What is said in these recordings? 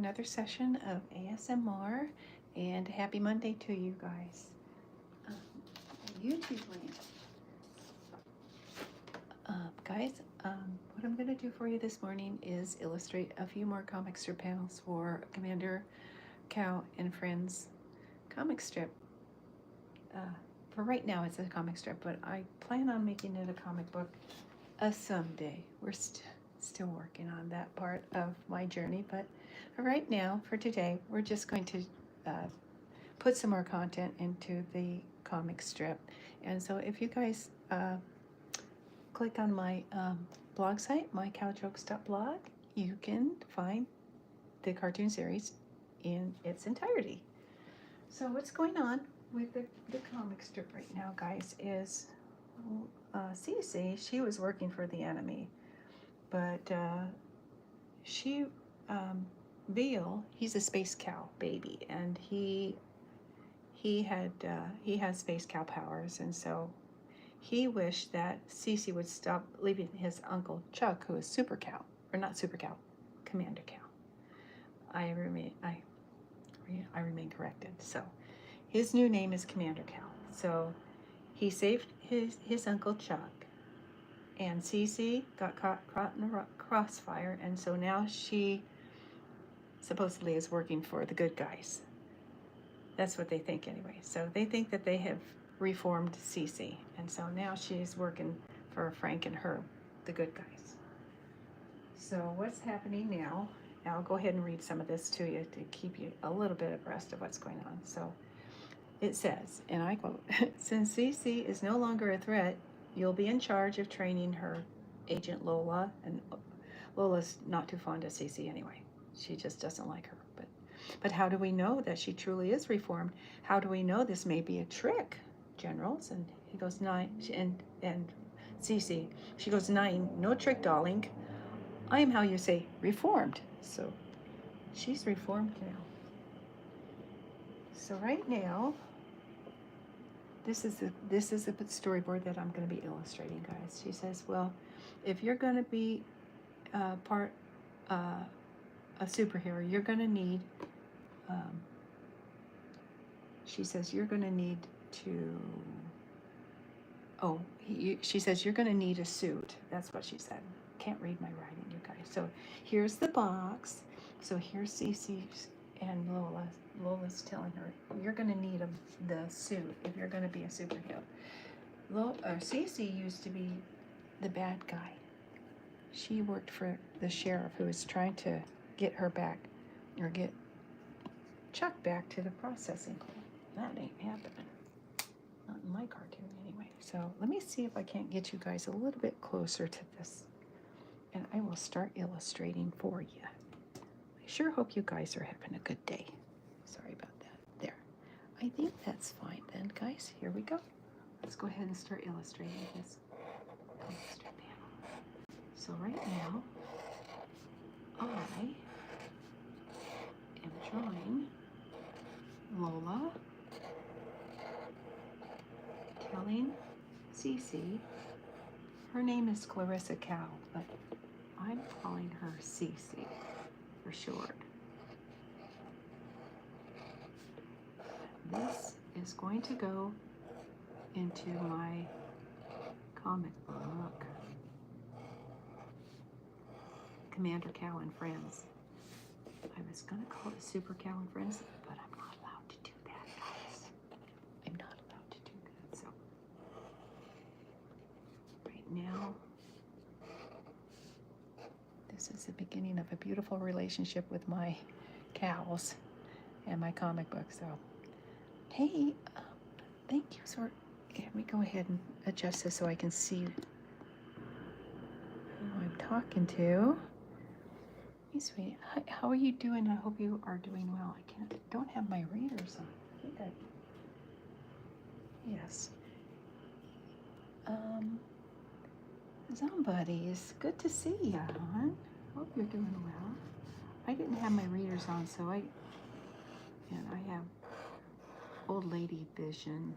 another session of ASMR, and happy Monday to you guys. Um, YouTube land. Guys, what I'm going to do for you this morning is illustrate a few more comic strip panels for Commander Cow and Friends comic strip. For right now, it's a comic strip, but I plan on making it a comic book someday. We're still working on that part of my journey, but for right now, for today, we're just going to put some more content into the comic strip. And so if you guys click on my blog site, mycowjokes.blog, you can find the cartoon series in its entirety. So what's going on with the comic strip right now, guys, is Cece, she was working for the enemy, but Veal, he's a space cow baby, and he has space cow powers, and so he wished that Cece would stop leaving his uncle Chuck, who is Super Cow, or not Super Cow, Commander Cow. I remain corrected. So his new name is Commander Cow. So he saved his uncle Chuck, and Cece got caught in the crossfire, and so now she supposedly is working for the good guys. That's what they think anyway. So they think that they have reformed Cece, and so now she's working for Frank and Herb, the good guys. So what's happening now? I'll go ahead and read some of this to you to keep you a little bit abreast of what's going on. So it says, and I quote, "Since Cece is no longer a threat, you'll be in charge of training her agent Lola." And Lola's not too fond of Cece anyway. She just doesn't like her. But how do we know that she truly is reformed? How do we know this may be a trick, generals? And he goes, "9." And Cece, she goes, "9, no trick, darling. I am how you say reformed." So she's reformed now. So right now, this is a storyboard that I'm going to be illustrating, guys. She says, "Well, if you're going to be a superhero, you're going to need." She says, "You're going to need to." She says, "You're going to need a suit." That's what she said. Can't read my writing, you guys. So here's the box. So here's Cece's and Lola. Lola's telling her, "You're going to need the suit if you're going to be a superhero." Cece used to be the bad guy. She worked for the sheriff who was trying to get her back, or get Chuck back to the processing plant. That ain't happening. Not in my cartoon anyway. So let me see if I can't get you guys a little bit closer to this. And I will start illustrating for you. I sure hope you guys are having a good day. Sorry about that. There. I think that's fine then, guys. Here we go. Let's go ahead and start illustrating this comic strip panel. So right now, I am drawing Lola telling Cece, her name is Clarissa Cow, but I'm calling her Cece for short. This is going to go into my comic book, Commander Cow and Friends. I was going to call it Super Cow and Friends, but I'm not allowed to do that, guys. I'm not allowed to do that. So right now, this is the beginning of a beautiful relationship with my cows and my comic book. So, hey, thank you. So let me go ahead and adjust this so I can see who I'm talking to. Hey, sweetie, how are you doing? I hope you are doing well. I don't have my readers on. I think yes. Zombies, good to see you, hon. Hope you're doing well. I didn't have my readers on, so I have old lady vision,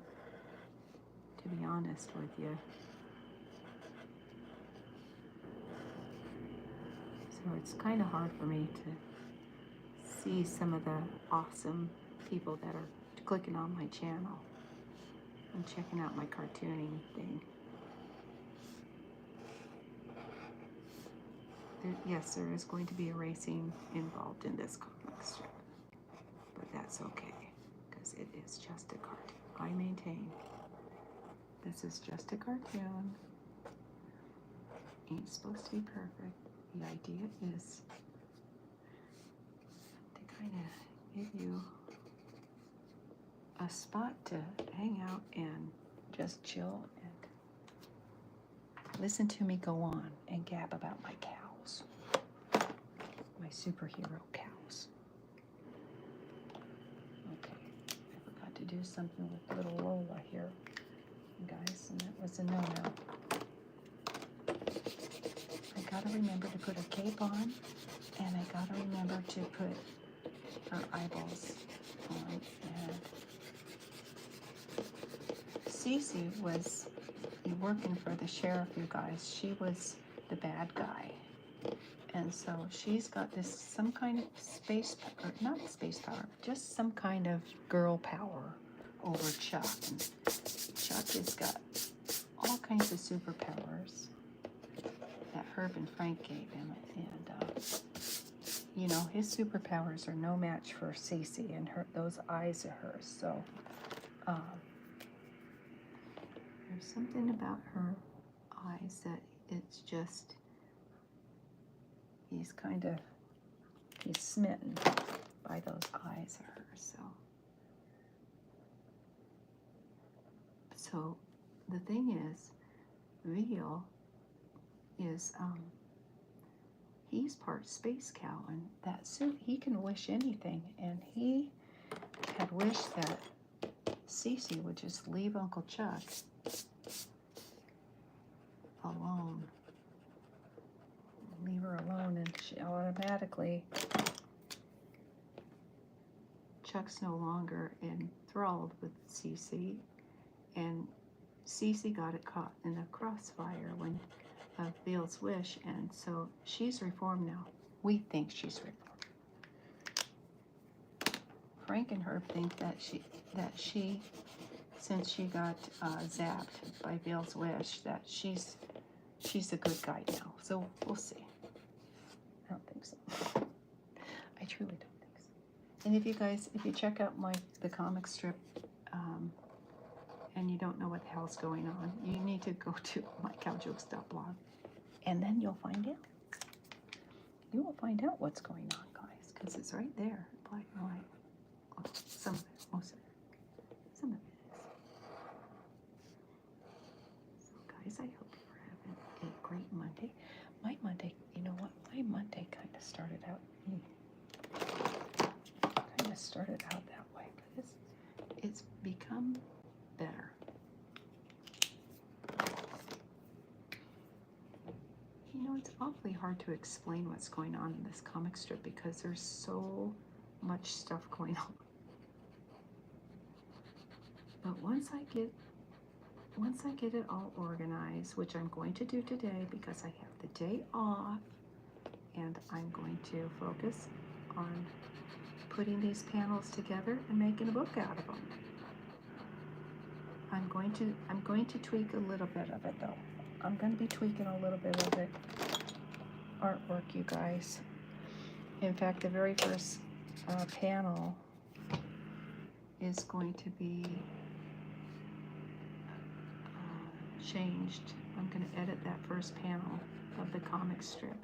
to be honest with you. So it's kind of hard for me to see some of the awesome people that are clicking on my channel and checking out my cartooning thing. Yes, there is going to be a racing involved in this comic strip, but that's okay, because it is just a cartoon. I maintain this is just a cartoon. Ain't supposed to be perfect. The idea is to kind of give you a spot to hang out and just chill and listen to me go on and gab about my cows, my superhero cows. Okay, I forgot to do something with little Lola here, guys, and that was a no-no. I gotta remember to put her cape on, and I gotta remember to put her eyeballs on. And Cece was working for the sheriff, you guys. She was the bad guy. And so she's got this, some kind of space, or not space power, just some kind of girl power over Chuck. And Chuck has got all kinds of superpowers that Herb and Frank gave him. And, you know, his superpowers are no match for Cece and those eyes of hers. So, there's something about her eyes that it's just, he's smitten by those eyes of hers. So the thing is, Veal is, he's part space cow, and that suit, he can wish anything, and he had wished that Cece would just leave Uncle Chuck alone. Leave her alone, and she automatically, Chuck's no longer enthralled with Cece, and Cece got it caught in the crossfire when of Veal's wish, and so she's reformed now. We think she's reformed. Frank and Herb think that she, since she got zapped by Veal's wish, that she's a good guy now. So we'll see. I don't think so. I truly don't think so. And if you check out the comic strip, and you don't know what the hell's going on, you need to go to mycowjokes.blog, and then you'll find out. You will find out what's going on, guys, because it's right there, black and white. Well, some of it, most of it. Some of it is. So, guys, I hope you're having a great Monday. My Monday, you know what? My Monday kind of started out that way, but it's become better. You know, it's awfully hard to explain what's going on in this comic strip because there's so much stuff going on. But once I get it all organized, which I'm going to do today because I have the day off, and I'm going to focus on putting these panels together and making a book out of them. I'm going to tweak a little bit of it, though. I'm going to be tweaking a little bit of it. Artwork, you guys. In fact, the very first panel is going to be changed. I'm going to edit that first panel of the comic strip.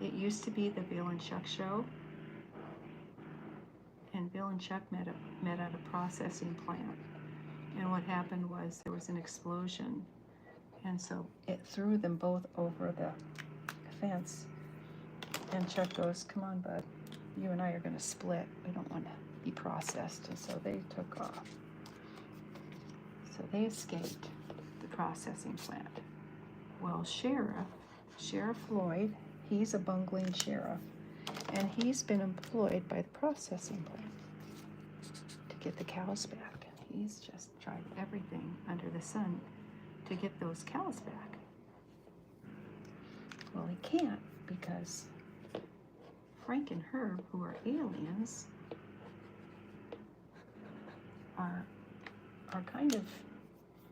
It used to be the Veal and Chuck show, and Veal and Chuck met at a processing plant. And what happened was there was an explosion, and so it threw them both over the fence. And Chuck goes, "Come on, bud, you and I are going to split. We don't want to be processed." And so they took off. So they escaped the processing plant. Well, Sheriff Floyd, he's a bungling sheriff, and he's been employed by the processing plant to get the cows back. He's just tried everything under the sun to get those cows back. Well, he can't because Frank and Herb, who are aliens, are kind of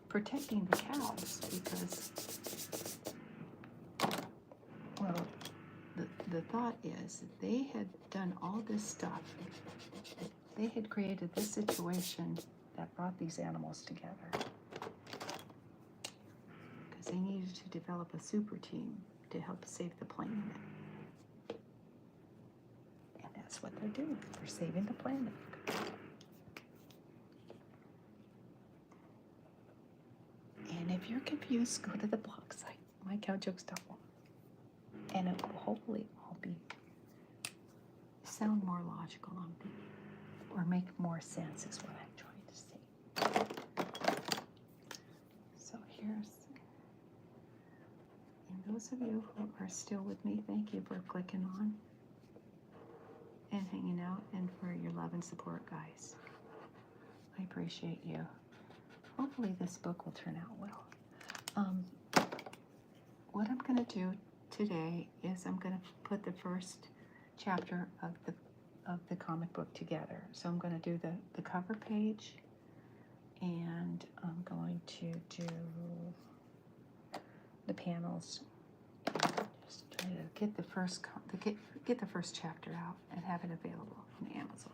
protecting the cows because, well, the thought is that they had done all this stuff. They had created this situation that brought these animals together because they needed to develop a super team to help save the planet. And that's what they're doing. They're saving the planet. And if you're confused, go to the blog site, mycowjokes.com, and it will hopefully all sound more logical on me, or make more sense is what I'm trying to say. So here's, and those of you who are still with me, thank you for clicking on and hanging out, and for your love and support, guys. I appreciate you. Hopefully this book will turn out well. What I'm going to do today is I'm going to put the first chapter of the comic book together. So I'm going to do the cover page, and I'm going to do the panels, and just try to get the first get the first chapter out and have it available on Amazon.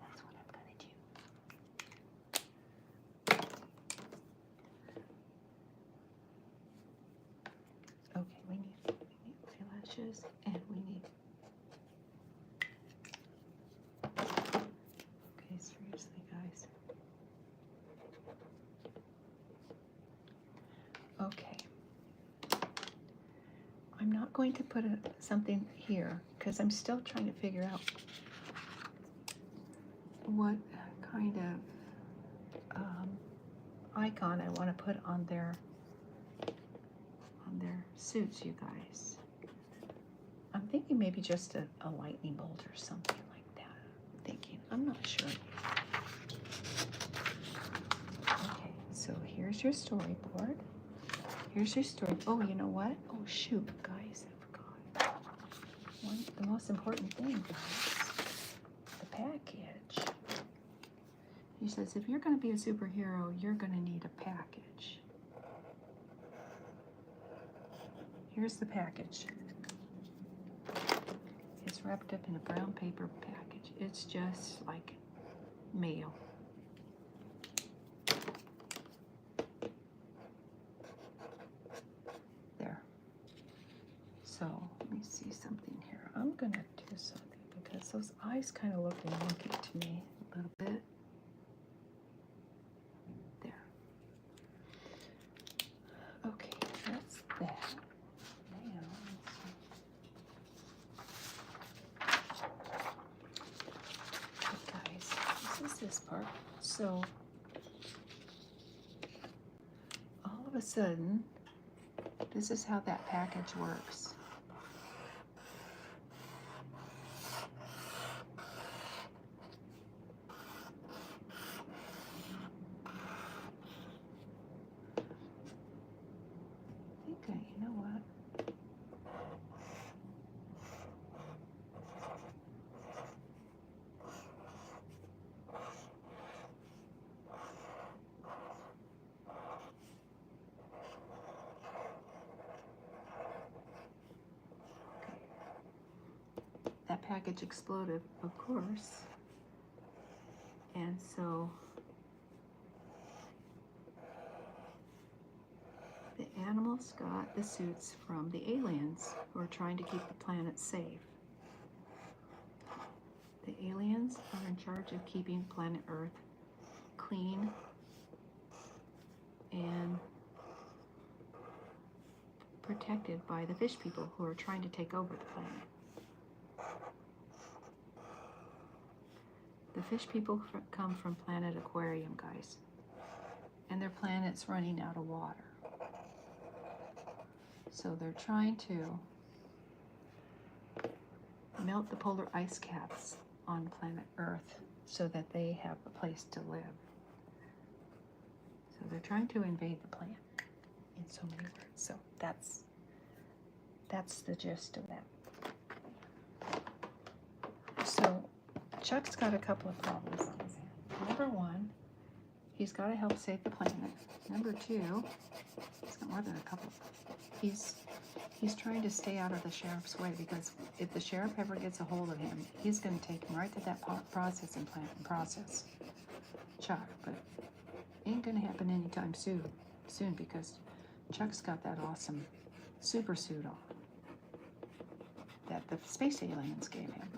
That's what I'm going to do. Okay, we need eyelashes, and we need. Okay, seriously, guys. Okay. I'm not going to put something here because I'm still trying to figure out what kind of icon I want to put on their suits, you guys. I'm thinking maybe just a lightning bolt or something like that. I'm not sure. Okay, so here's your storyboard. Here's your story. Oh, you know what? Oh, shoot, guys, I forgot. The most important thing, guys, the package. He says, if you're going to be a superhero, you're going to need a package. Here's the package. It's wrapped up in a brown paper package. It's just like mail. There. So let me see something here. I'm going to do something because those eyes kind of look wonky to me a little bit. There. Okay, that's that. This part. So all of a sudden, this is how that package works. You know what? That package exploded, of course, and so the animals got the suits from the aliens who are trying to keep the planet safe. The aliens are in charge of keeping planet Earth clean and protected by the fish people who are trying to take over the planet. The fish people come from planet Aquarium, guys, and their planet's running out of water. So they're trying to melt the polar ice caps on planet Earth so that they have a place to live. So they're trying to invade the planet in so many words. So that's the gist of that. Chuck's got a couple of problems on his hand. Number one, he's got to help save the planet. Number two, he's got more than a couple. He's trying to stay out of the sheriff's way, because if the sheriff ever gets a hold of him, he's going to take him right to that processing plant and process Chuck. But it ain't going to happen anytime soon, because Chuck's got that awesome super suit on that the space aliens gave him.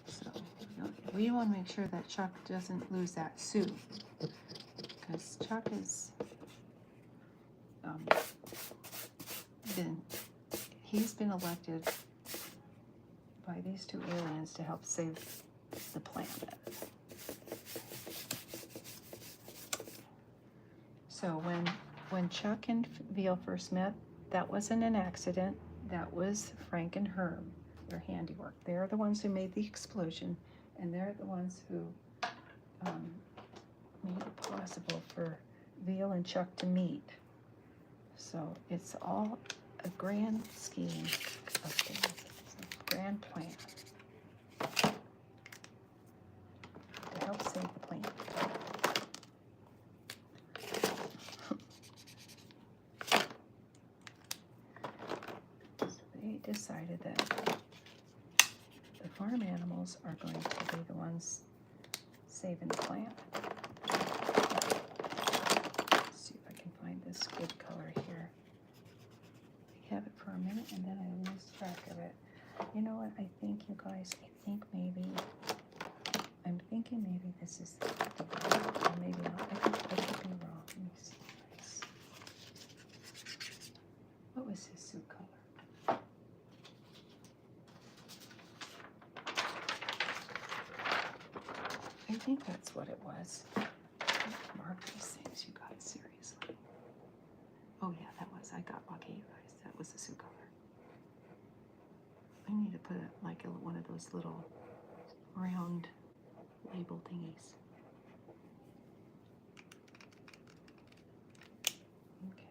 So we want to make sure that Chuck doesn't lose that suit, because Chuck has he's been elected by these two aliens to help save the planet. So when Chuck and Veal first met, that wasn't an accident. That was Frank and Herb, their handiwork. They're the ones who made the explosion, and they're the ones who made it possible for Veal and Chuck to meet. So it's all a grand scheme of things. It's a grand plan to help save the planet. So they decided that the farm animals are going to be the ones saving the planet. Let's see if I can find this good color here. I have it for a minute and then I lose track of it. You know what? I think, you guys, I'm thinking maybe this is the blue, or maybe not. I could be wrong. Let me see this. What was his suit color? I think that's what it was. Mark these things, you guys, seriously. Oh yeah, that was. I got lucky, you guys. That was the suit color. I need to put one of those little round label thingies. Okay.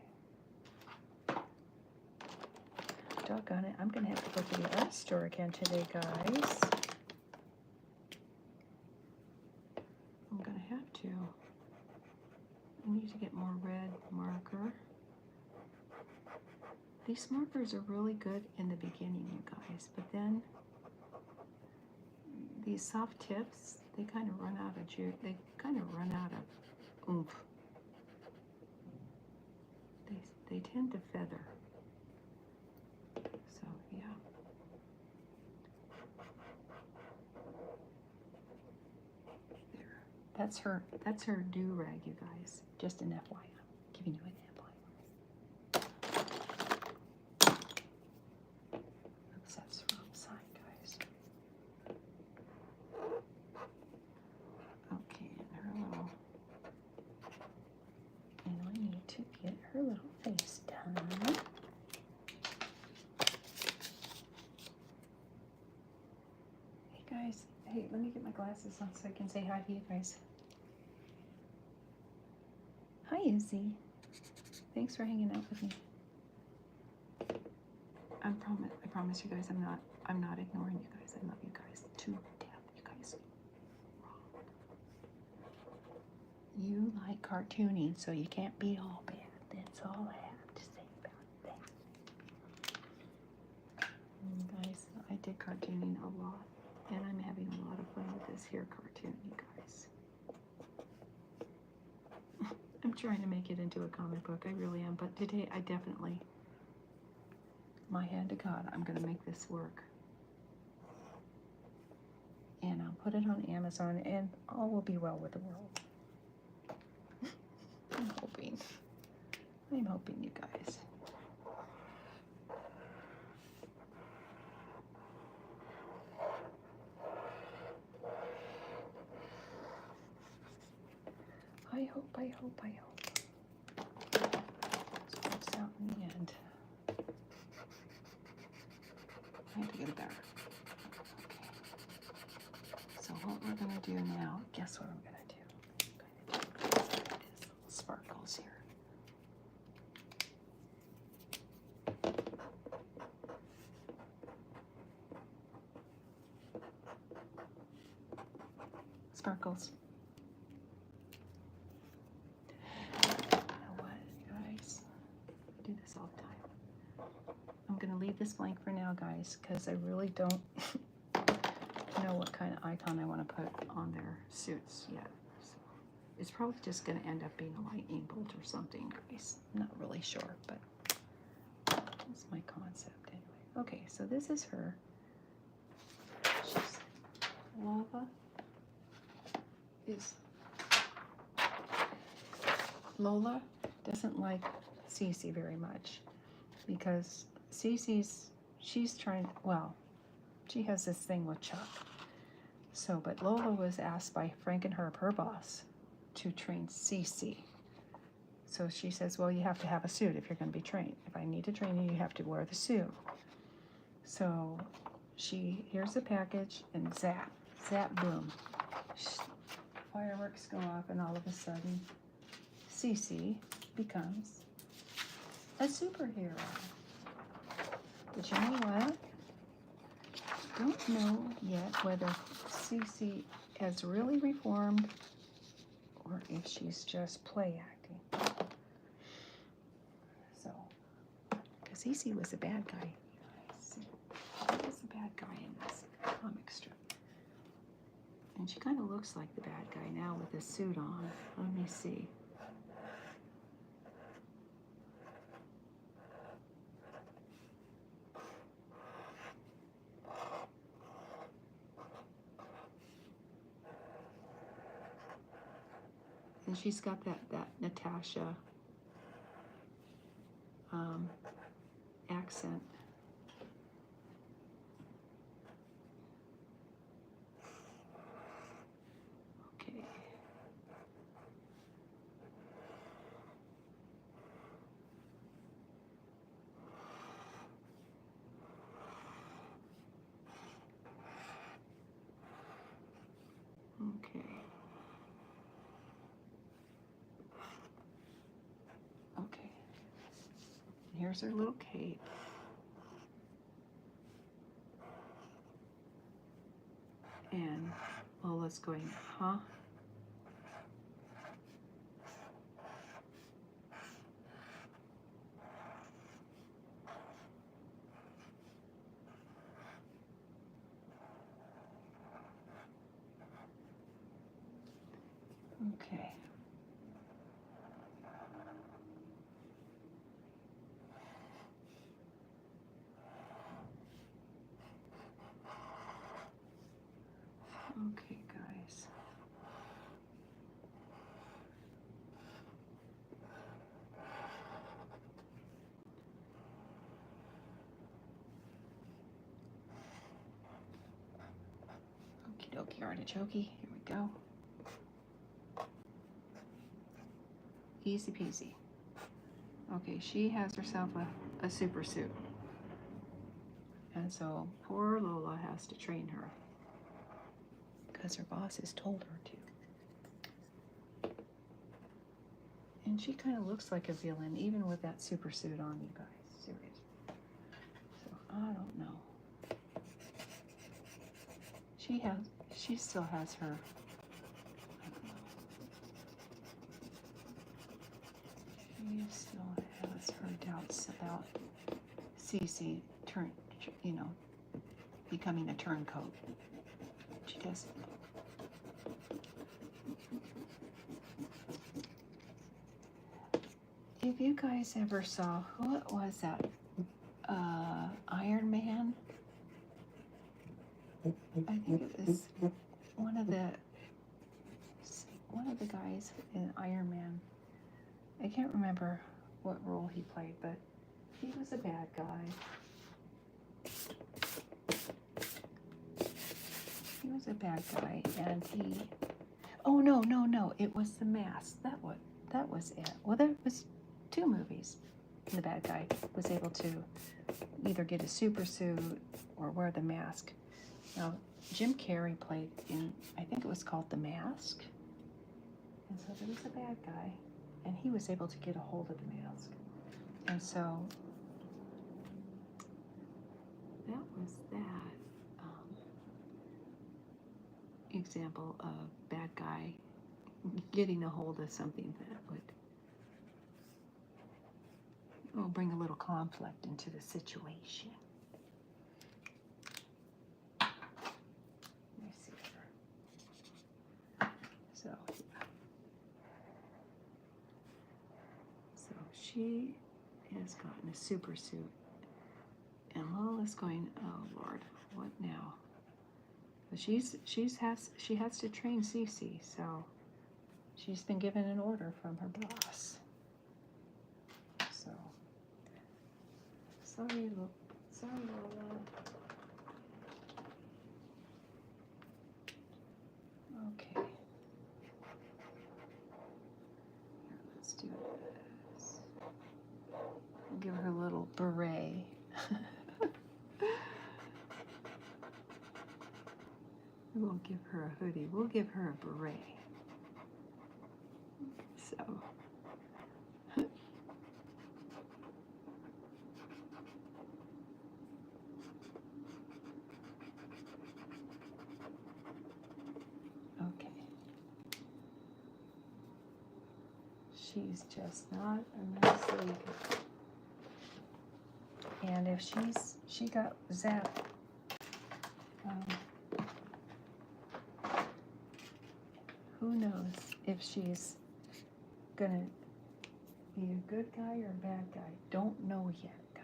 Doggone it. I'm going to have to go to the art store again today, guys. I'm going to have to. I need to get more red marker. These markers are really good in the beginning, you guys, but then these soft tips, they kind of run out of juice. They kind of run out of oomph. They tend to feather. So yeah. There. That's her do-rag, you guys. Just an FYI. I'm giving you an FYI. Oops, that's the wrong side, guys. Okay, and I need to get her little face done. Hey guys, hey, let me get my glasses on so I can say hi to you guys. Hi, Izzy. Thanks for hanging out with me. I promise you guys, I'm not ignoring you guys. I love you guys to death. You guys rock. You like cartooning, so you can't be all bad. That's all I have to say about that. Guys, I did cartooning a lot, and I'm having a lot of fun with this here cartoon, you guys. I'm trying to make it into a comic book. I really am, but today I definitely, my hand to God, I'm going to make this work. And I'll put it on Amazon, and all will be well with the world. I'm hoping, you guys. I hope. This works out in the end. I have to get it better. Okay. So what we're going to do now, guess what I'm going to do? I'm going to do little sparkles here. Sparkles. You know what, guys? I do this all the time. I'm going to leave this blank for now, guys, because I really don't know what kind of icon I want to put on their suits yet. So it's probably just going to end up being a lightning bolt or something, guys. I'm not really sure, but that's my concept anyway. Okay, so this is her. She's Lola doesn't like Cece very much because she's trying, well, she has this thing with Chuck. So, but Lola was asked by Frankenherb, her boss, to train Cece. So she says, well, you have to have a suit if you're going to be trained. If I need to train you, you have to wear the suit. So here's the package, and zap, boom. Fireworks go off, and all of a sudden, Cece becomes a superhero. But you know what? Don't know yet whether Cece has really reformed or if she's just play acting. So, because Cece was a bad guy. She was the bad guy in this comic strip. And she kind of looks like the bad guy now with a suit on. Let me see. And she's got that Natasha accent. Okay. Okay. Okay. Here's her little cape. And Lola's going, huh? Okay. Okay, guys. Okie dokie artichoke. Here we go. Easy peasy. Okay, she has herself a super suit. And so poor Lola has to train her because her boss has told her to. And she kind of looks like a villain, even with that super suit on, you guys. Seriously. So I don't know. She still has her. I don't know. She still has her doubts about Cece becoming a turncoat. She doesn't. If you guys ever saw, what was that? Iron Man? I think it was one of the guys in Iron Man. I can't remember what role he played, but he was a bad guy. He was a bad guy, and he. Oh no! It was The Mask. That was it. Well, there was 2 movies. The bad guy was able to either get a super suit or wear the mask. Now, Jim Carrey played in, I think it was called The Mask. And so there was a bad guy, and he was able to get a hold of the mask. And so that was that. example of bad guy getting a hold of something that will bring a little conflict into the situation. Let me see here. So she has gotten a super suit, and Lola's going, oh Lord, what now? But she has to train Cece, so she's been given an order from her boss. So sorry, Lola. Okay. Here, let's do this. We'll give her a little beret. We won't give her a hoodie. We'll give her a beret. So. Okay. She's just not a nice lady. And if she got zapped, who knows if she's gonna be a good guy or a bad guy. Don't know yet.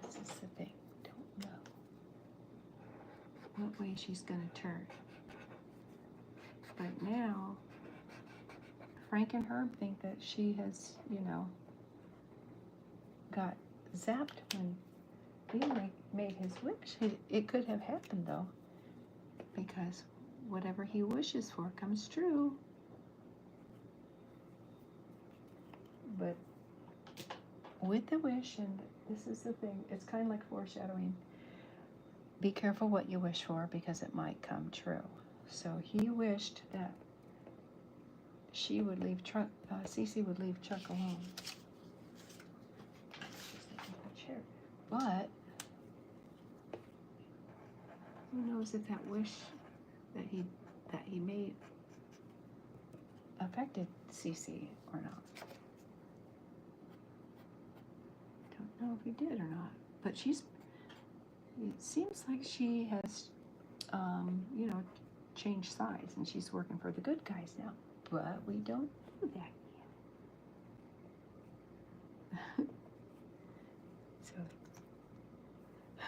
This is the thing. Don't know what way she's gonna turn. But now, Frank and Herb think that she has, got zapped when he made his wish. It could have happened though, because whatever he wishes for comes true. But with the wish, and this is the thing, it's kind of like foreshadowing. Be careful what you wish for because it might come true. So he wished that she would leave Cece would leave Chuck alone. She's taking her chair. But who knows if that wish that he made affected Cece or not. Don't know if he did or not. But it seems like she has, changed sides and she's working for the good guys now. But we don't know that yet. So,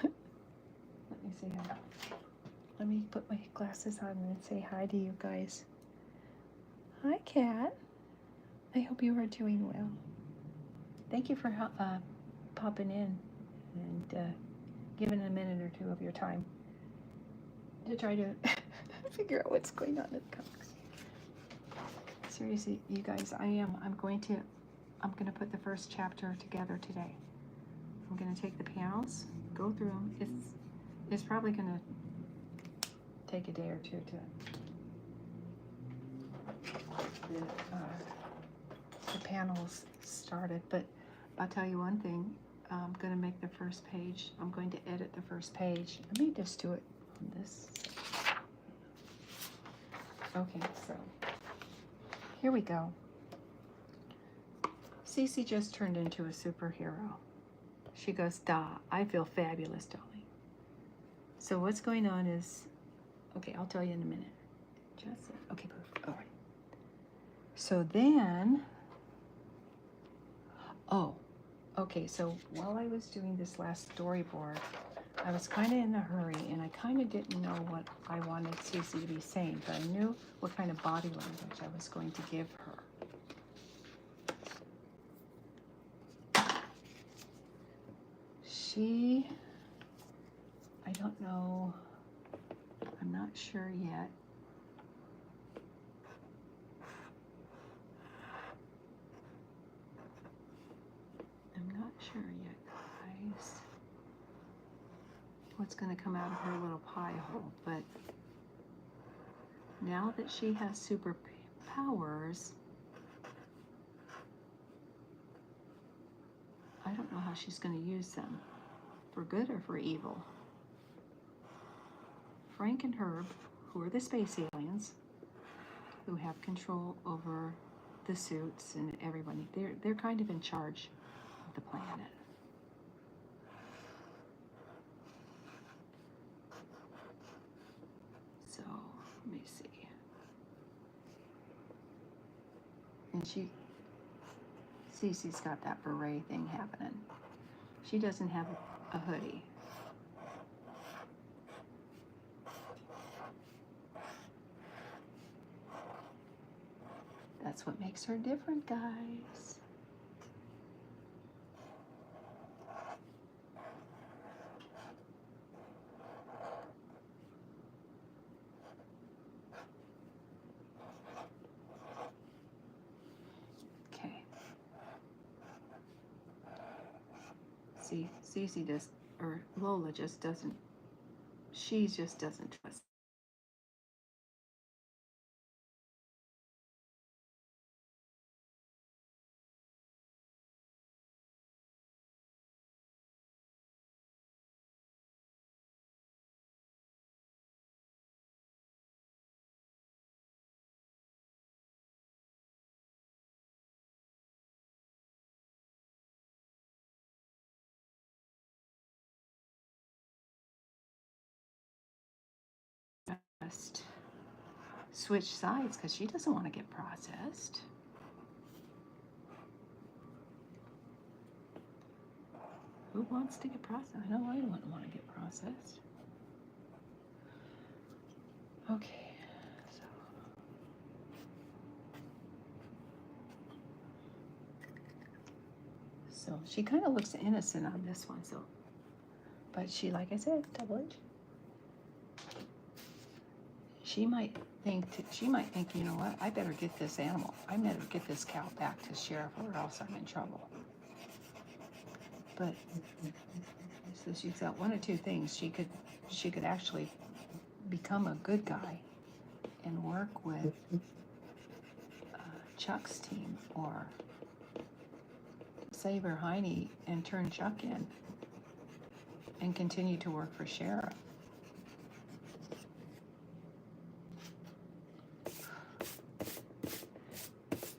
let me see how. Let me put my glasses on and say hi to you guys. Hi, Kat. I hope you are doing well. Thank you for popping in and giving a minute or two of your time to try to figure out what's going on in the comics. Seriously, you guys, I'm going to put the first chapter together today. I'm going to take the panels, go through them. It's probably going to take a day or two to the panels started, but I'll tell you one thing. I'm going to make the first page. I'm going to edit the first page. Let me just do it on this. Okay, so here we go. Cece just turned into a superhero. She goes, "Da, I feel fabulous, darling." So what's going on is, okay, I'll tell you in a minute. Okay, perfect. All right. So then, okay, so while I was doing this last storyboard, I was kind of in a hurry, and I kind of didn't know what I wanted Cece to be saying, but I knew what kind of body language I was going to give her. I don't know, I'm not sure yet. I'm not sure yet, guys, what's going to come out of her little pie hole, but now that she has superpowers, I don't know how she's going to use them, for good or for evil. Frank and Herb, who are the space aliens, who have control over the suits and everybody. They're kind of in charge of the planet. So let me see. And Cece's got that beret thing happening. She doesn't have a hoodie. That's what makes her different, guys. Okay. See, Cece does, or Lola just doesn't, she just doesn't trust. Switch sides because she doesn't want to get processed. Who wants to get processed? I know I wouldn't want to get processed. Okay, so she kind of looks innocent on this one, so, but she, like I said, double H. She might think, you know what, I better get this animal. I better get this cow back to sheriff or else I'm in trouble. But, so she's got one or two things. She could actually become a good guy and work with Chuck's team, or save her hiney and turn Chuck in and continue to work for sheriff.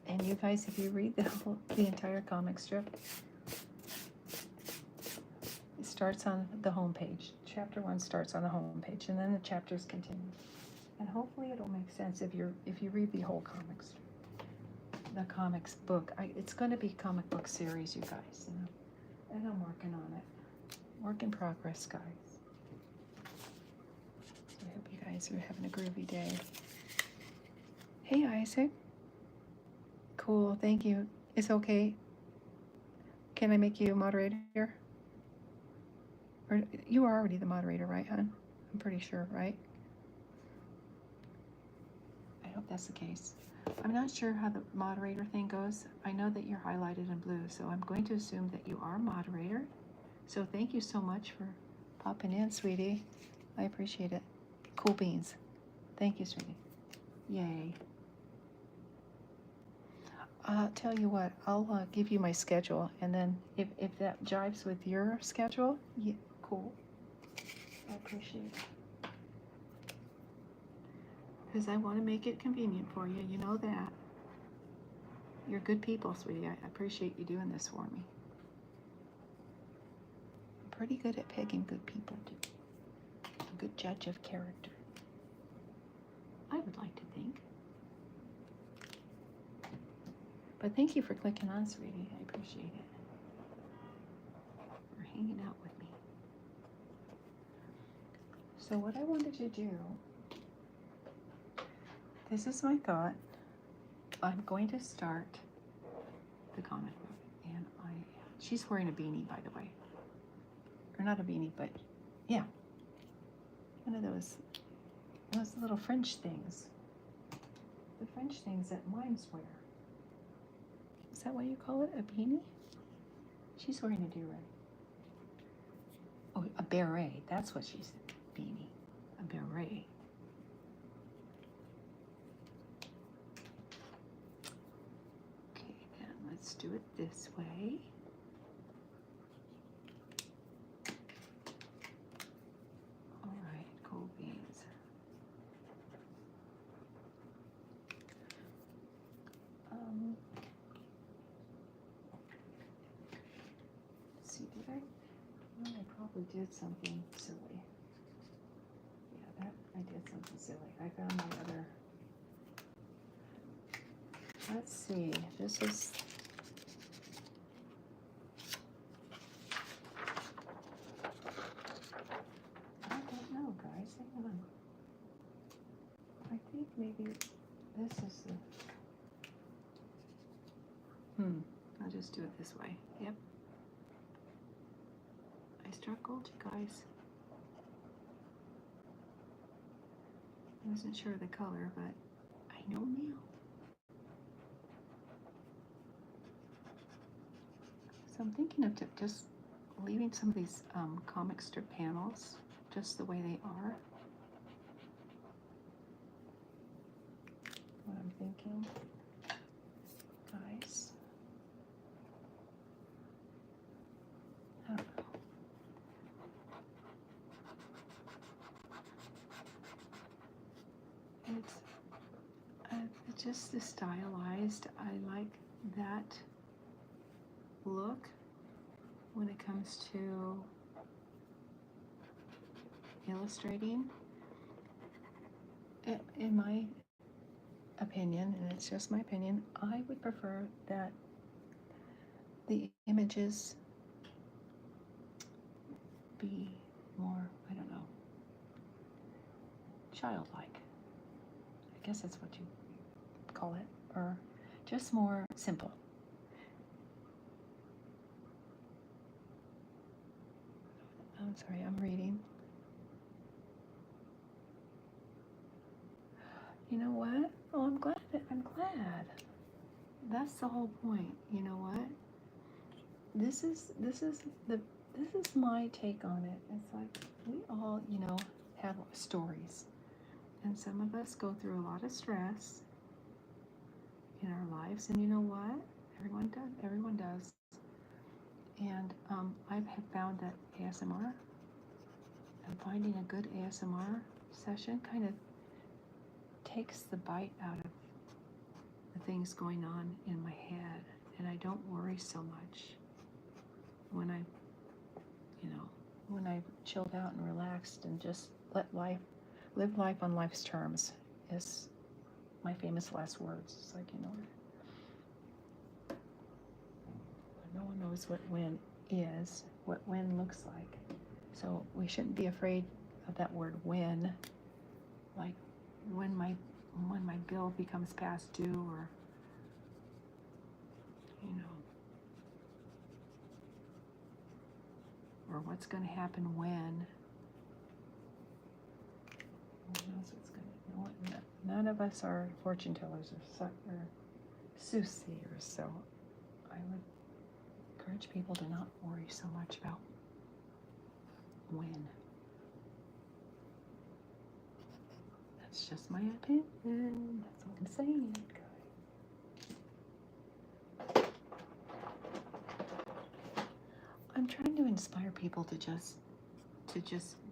And you guys, if you read the entire comic strip, it starts on the homepage. Chapter 1 starts on the homepage, and then the chapters continue. And hopefully it'll make sense if you read the whole comics, the comics book. It's going to be a comic book series, you guys, and I'm working on it. Work in progress, guys. So I hope you guys are having a groovy day. Hey, Isaac. Cool, thank you. It's okay. Can I make you a moderator? Or you are already the moderator, right, hon? I'm pretty sure, right? I hope that's the case. I'm not sure how the moderator thing goes. I know that you're highlighted in blue, so I'm going to assume that you are a moderator. So thank you so much for popping in, sweetie. I appreciate it. Cool beans. Thank you, sweetie. Yay. I'll tell you what, I'll give you my schedule, and then if that jives with your schedule, yeah, cool. I appreciate it. Because I want to make it convenient for you, you know that. You're good people, sweetie. I appreciate you doing this for me. I'm pretty good at picking good people, too. A good judge of character. I would like to think. But thank you for clicking on, sweetie. I appreciate it. For hanging out with me. So what I wanted to do, this is my thought. I'm going to start the comic book. And she's wearing a beanie, by the way. Or not a beanie, but yeah. One of those little French things. The French things that mimes wear. Is that what you call it? A beanie? She's wearing a do-rag. Oh, a beret. That's what she said. Beanie. A beret. Okay, then let's do it this way. All right, cool beans. see, did I? Well, I probably did something silly. Yeah, I did something silly. I found my other. Let's see. This is. I don't know, guys. Hang on. I think maybe this is the. I'll just do it this way. Yep. I struck gold, you guys. I wasn't sure of the color, but I know now. So I'm thinking of just leaving some of these comic strip panels just the way they are. What I'm thinking, guys. I don't know. It's just the stylized. I like that look when it comes to illustrating. In my opinion, and it's just my opinion, I would prefer that the images be more, I don't know, childlike. I guess that's what you call it, or just more simple. I'm sorry, I'm reading. You know what? Oh, I'm glad. That's the whole point. You know what? This is my take on it. It's like we all, have stories. And some of us go through a lot of stress in our lives, and you know what? Everyone does. And I have found that ASMR and finding a good ASMR session kind of takes the bite out of the things going on in my head, and I don't worry so much when I've chilled out and relaxed and just live life on life's terms is my famous last words. It's like, no one knows what when is, what when looks like. So we shouldn't be afraid of that word when, like when my bill becomes past due, or or what's going to happen when. Who knows what's going to? None of us are fortune tellers or soothsayers, so I would encourage people to not worry so much about when. That's just my opinion. That's all I'm saying, guys. I'm trying to inspire people to just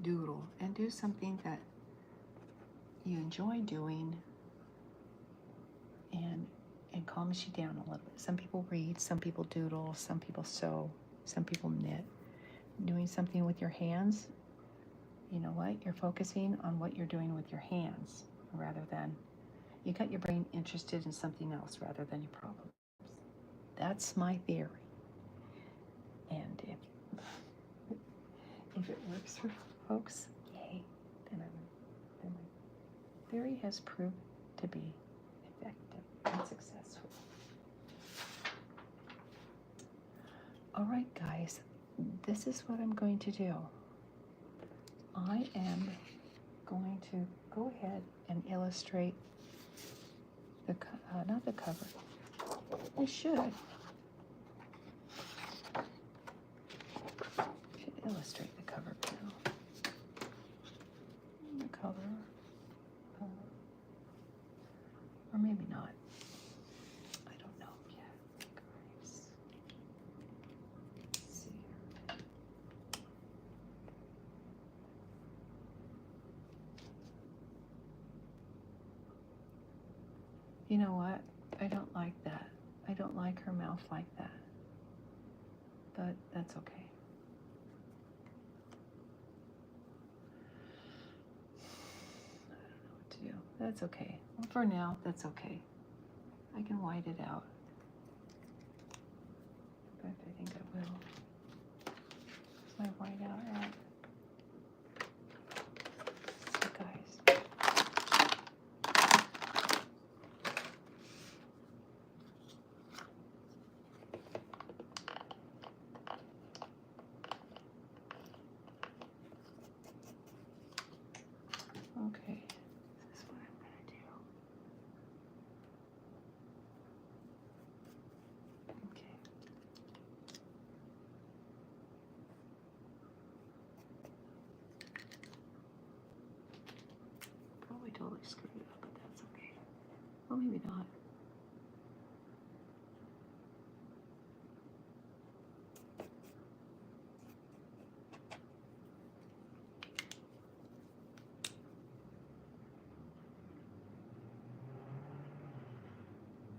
doodle and do something that you enjoy doing and calms you down a little bit. Some people read, some people doodle, some people sew, some people knit. Doing something with your hands, you know what? You're focusing on what you're doing with your hands rather than, you got your brain interested in something else rather than your problems. That's my theory. And if it works for folks, yay, then my theory has proved to be effective and successful. All right, guys, this is what I'm going to do. I am going to go ahead and illustrate not the cover. I should illustrate the cover now. The color, or maybe not. I don't know yet, guys. Let's see here. You know what? I don't like that. I don't like her mouth like that. But that's okay. that's okay. Well, for now, that's okay. I can white it out. In fact, I think I will. Where's my white out at? So guys. Okay. This is what I'm gonna do. Okay. Probably totally screwed it up, but that's okay. Well, maybe not.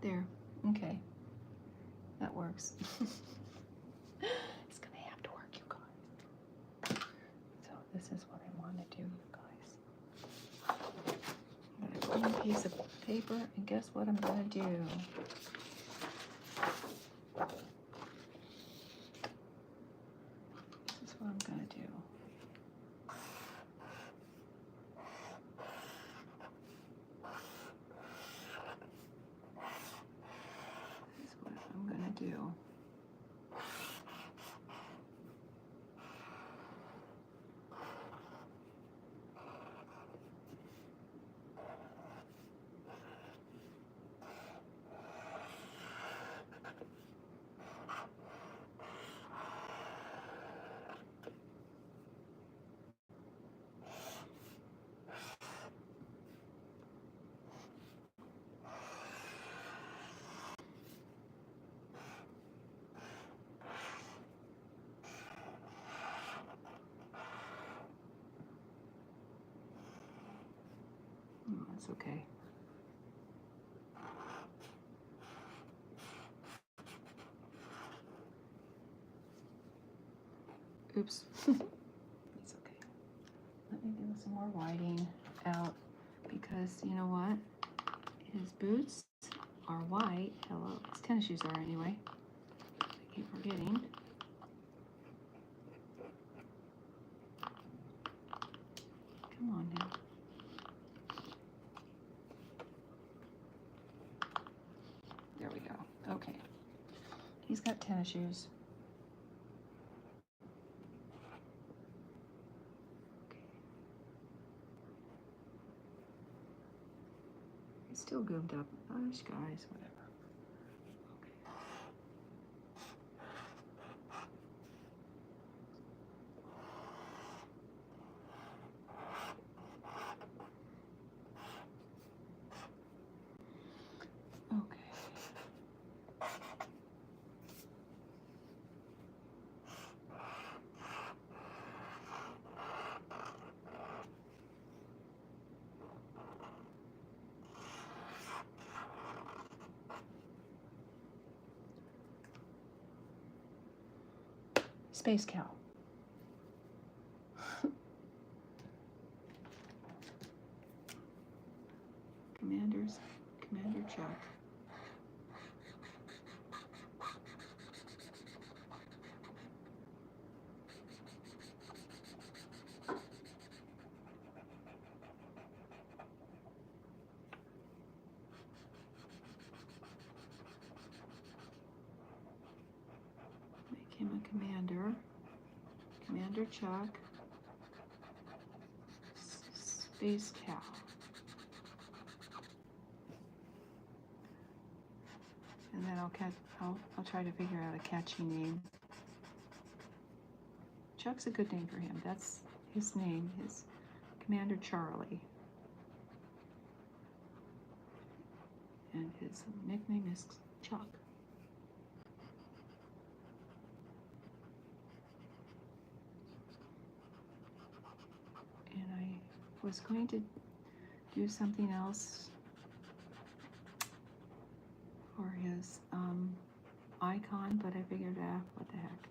There. Okay. That works. It's gonna have to work, you guys. So this is what I want to do, you guys. I'm gonna clean a piece of paper, and guess what I'm gonna do? This is what I'm gonna do. This is what I'm gonna do. That's okay. Oops. It's okay. Let me do some more whiting out because you know what? His boots are white. Hello, his tennis shoes are anyway. I keep forgetting. Come on now. There we go. Okay. He's got tennis shoes. Okay. He's still goomed up. Gosh, guys, whatever. Okay. Space Cow. Commander Chuck. Make him a commander. Commander Chuck. Space Cow. And then I'll try to figure out a catchy name. Chuck's a good name for him. That's his name, his Commander Charlie. And his nickname is Chuck. And I was going to do something else for his icon, but I figured, what the heck.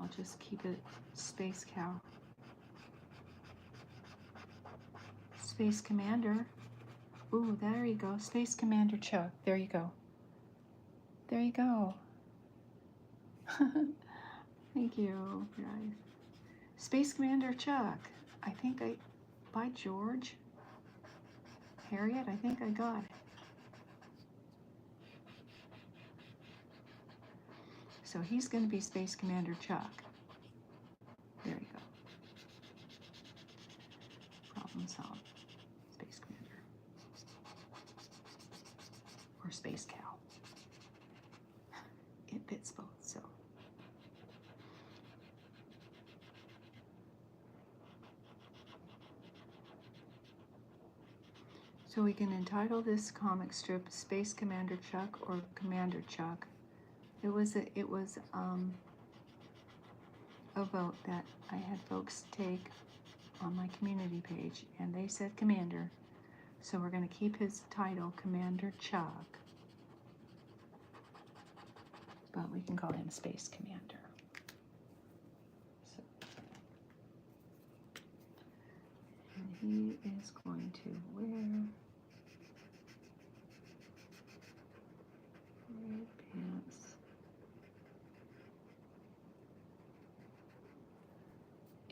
I'll just keep it Space Cow. Space Commander. Ooh, there you go. Space Commander Chuck. There you go. There you go. Thank you, guys. Space Commander Chuck. I think by George Harriet, I think I got it. So he's going to be Space Commander Chuck. There you go. Problem solved. Space Commander. Or Space Cow. It fits both, so. So we can entitle this comic strip Space Commander Chuck or Commander Chuck. It was a vote that I had folks take on my community page, and they said Commander. So we're going to keep his title Commander Chuck, but we can call him Space Commander. So, and he is going to wear red pants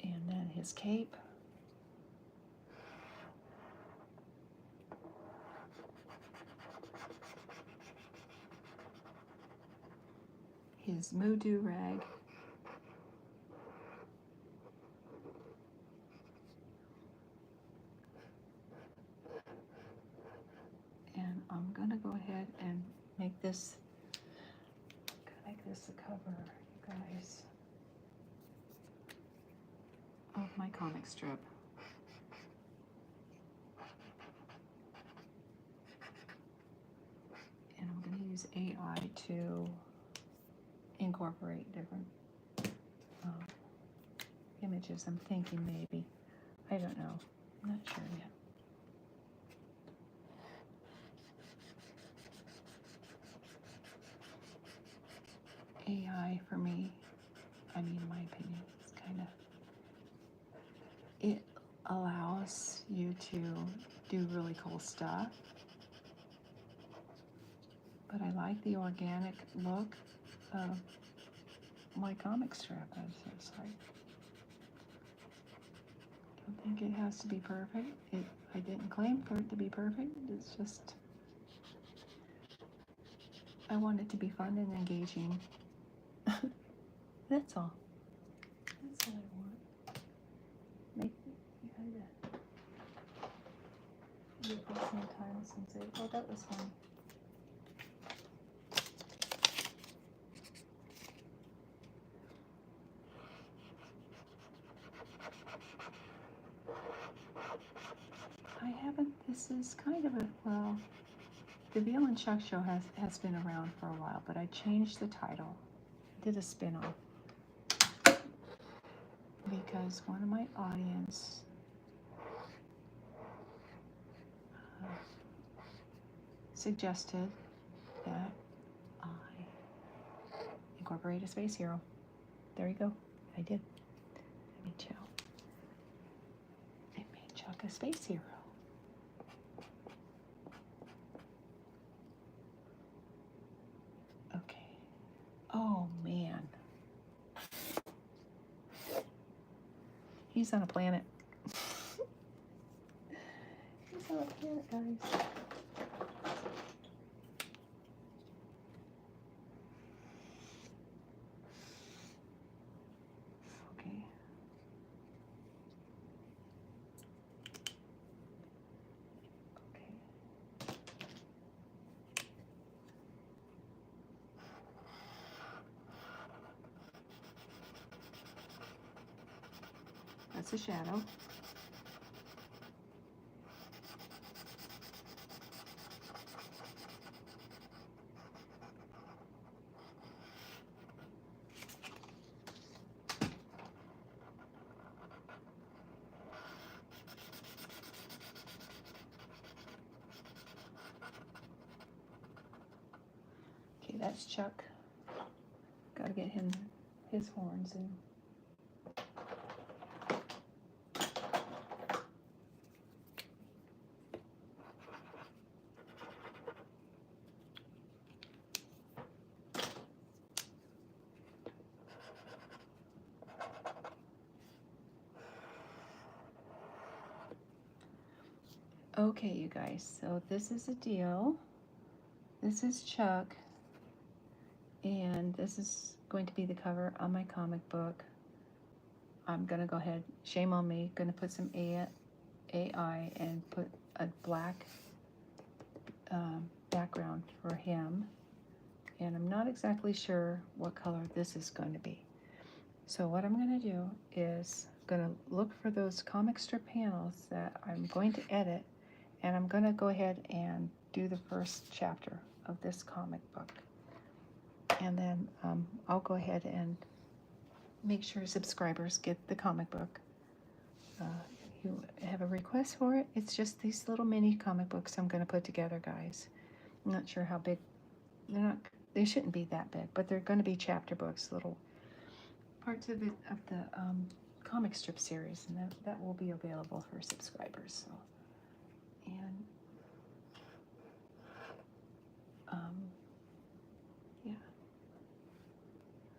and then his cape. His moo-doo rag. And I'm gonna go ahead and make this the cover, you guys, of my comic strip. And I'm gonna use AI to incorporate different images. I'm thinking maybe. I don't know. I'm not sure yet. AI for me, I mean, in my opinion, it's kind of, it allows you to do really cool stuff. But I like the organic look of my comic strip. It's like, I don't think it has to be perfect. I didn't claim for it to be perfect. It's just, I want it to be fun and engaging. That's all. That's all I want. Make it, you had to give some time since it, oh, that was fun. I haven't, this is kind of a, well, the Veal and Chuck show has been around for a while, but I changed the title. I did a spin-off. Because one of my audience suggested that I incorporate a space hero. There you go. I did. I made Chuck a space hero. Okay. Oh man. He's on a planet. He's on a planet, guys. Okay. Okay. That's a shadow. Okay, that's Chuck. Gotta get him his horns in. Okay, you guys, so this is a deal. This is Chuck, and this is going to be the cover on my comic book. I'm gonna go ahead, shame on me, gonna put some AI and put a black background for him. And I'm not exactly sure what color this is going to be. So what I'm going to do is going to look for those comic strip panels that I'm going to edit, and I'm going to go ahead and do the first chapter of this comic book. And then I'll go ahead and make sure subscribers get the comic book. If you have a request for it, it's just these little mini comic books I'm going to put together, guys. I'm not sure how big. They shouldn't be that big, but they're going to be chapter books, little parts of the comic strip series, and that will be available for subscribers. So, and yeah,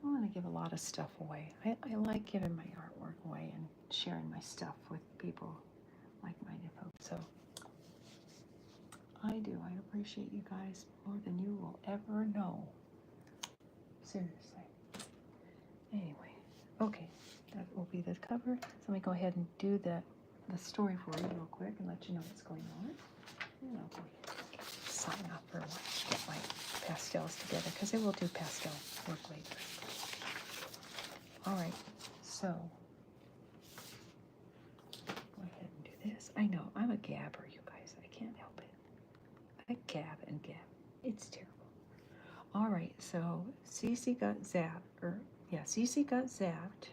I want to give a lot of stuff away. I like giving my artwork away and sharing my stuff with people, like-minded folks. So I do. I appreciate you guys more than you will ever know. Seriously. Anyway, okay, that will be the cover. So let me go ahead and do the story for you real quick and let you know what's going on. And I'll go ahead and sign off for a while, get my pastels together, because I will do pastel work later. All right, so go ahead and do this. I know, I'm a gabber, you guys. I can't help it. I gab and gab. It's terrible. All right, so Cece got zapped, Cece got zapped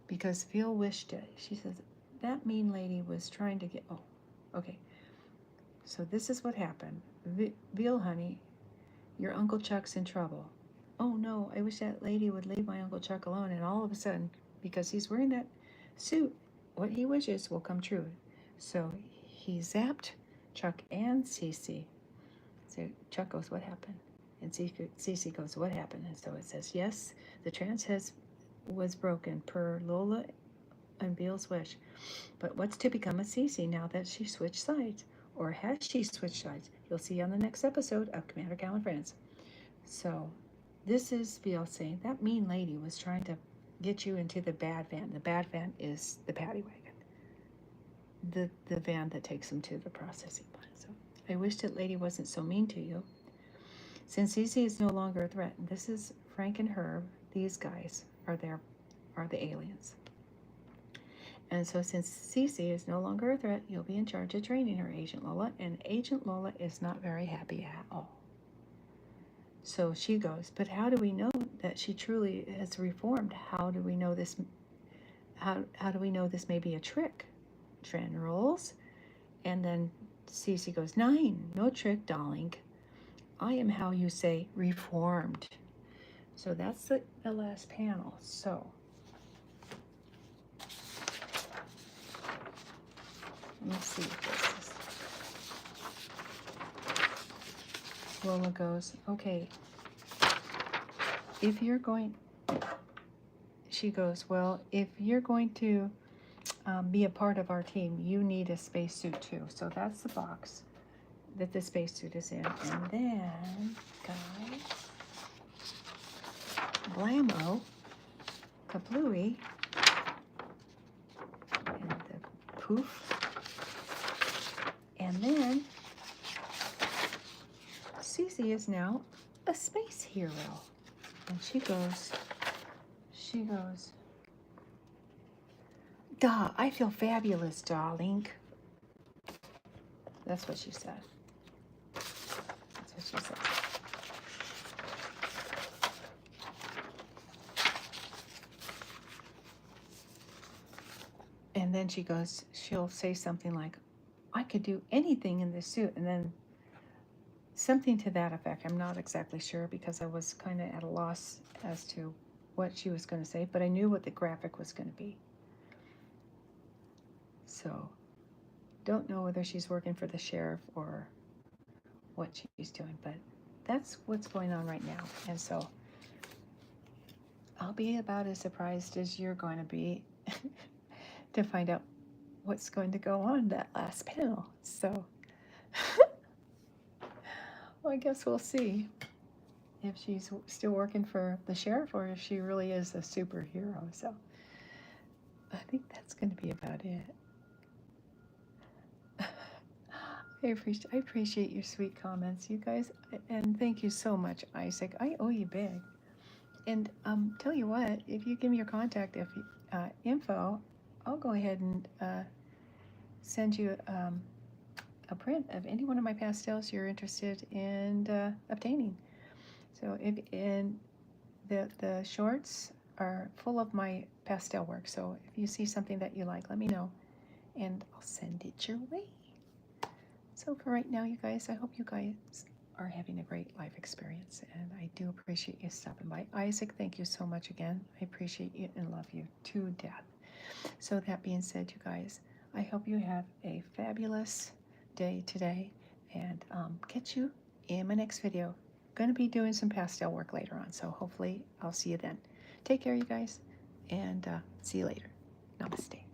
because Phil wished it. She says, that mean lady was trying to get, oh, okay. So this is what happened. Veal, honey, your Uncle Chuck's in trouble. Oh no, I wish that lady would leave my Uncle Chuck alone. And all of a sudden, because he's wearing that suit, what he wishes will come true. So he zapped Chuck and Cece. So Chuck goes, what happened? And Cece goes, what happened? And so it says, yes, the trance was broken per Lola and Veal's wish. But what's to become of Cece now that she switched sides? Or has she switched sides? You'll see on the next episode of Commander Cal and Friends. So this is Veal saying, that mean lady was trying to get you into the bad van. The bad van is the paddy wagon. The van that takes them to the processing plant. So I wish that lady wasn't so mean to you. Since Cece is no longer a threat, and this is Frank and Herb, these guys are the aliens. And so since Cece is no longer a threat, you'll be in charge of training her, Agent Lola, and Agent Lola is not very happy at all. So she goes, but how do we know that she truly has reformed? How do we know this? How do we know this may be a trick? Tran rolls, and then Cece goes, 9, no trick, darling. I am how you say reformed. So that's the last panel. So let me see if this is. Lola goes, okay, if you're going, she goes, well, if you're going to be a part of our team, you need a spacesuit too. So that's the box that the spacesuit is in. And then, guys, Blammo, Kaplooey, and the poof. And then Cece is now a space hero. And she goes, duh, I feel fabulous, darling. That's what she said. That's what she said. And then she goes, she'll say something like, I could do anything in this suit. And then something to that effect. I'm not exactly sure because I was kind of at a loss as to what she was going to say, but I knew what the graphic was going to be. So, don't know whether she's working for the sheriff or what she's doing, but that's what's going on right now. And so, I'll be about as surprised as you're going to be to find out what's going to go on that last panel. So, well, I guess we'll see if she's still working for the sheriff or if she really is a superhero. So I think that's going to be about it. I appreciate your sweet comments, you guys, and thank you so much, Isaac. I owe you big. And tell you what, if you give me your contact info, I'll go ahead and send you a print of any one of my pastels you're interested in obtaining. So the shorts are full of my pastel work. So if you see something that you like, let me know, and I'll send it your way. So for right now, you guys, I hope you guys are having a great life experience, and I do appreciate you stopping by. Isaac, thank you so much again. I appreciate you and love you to death. So that being said, you guys, I hope you have a fabulous day today, and catch you in my next video. Going to be doing some pastel work later on, so hopefully I'll see you then. Take care, you guys, and see you later. Namaste.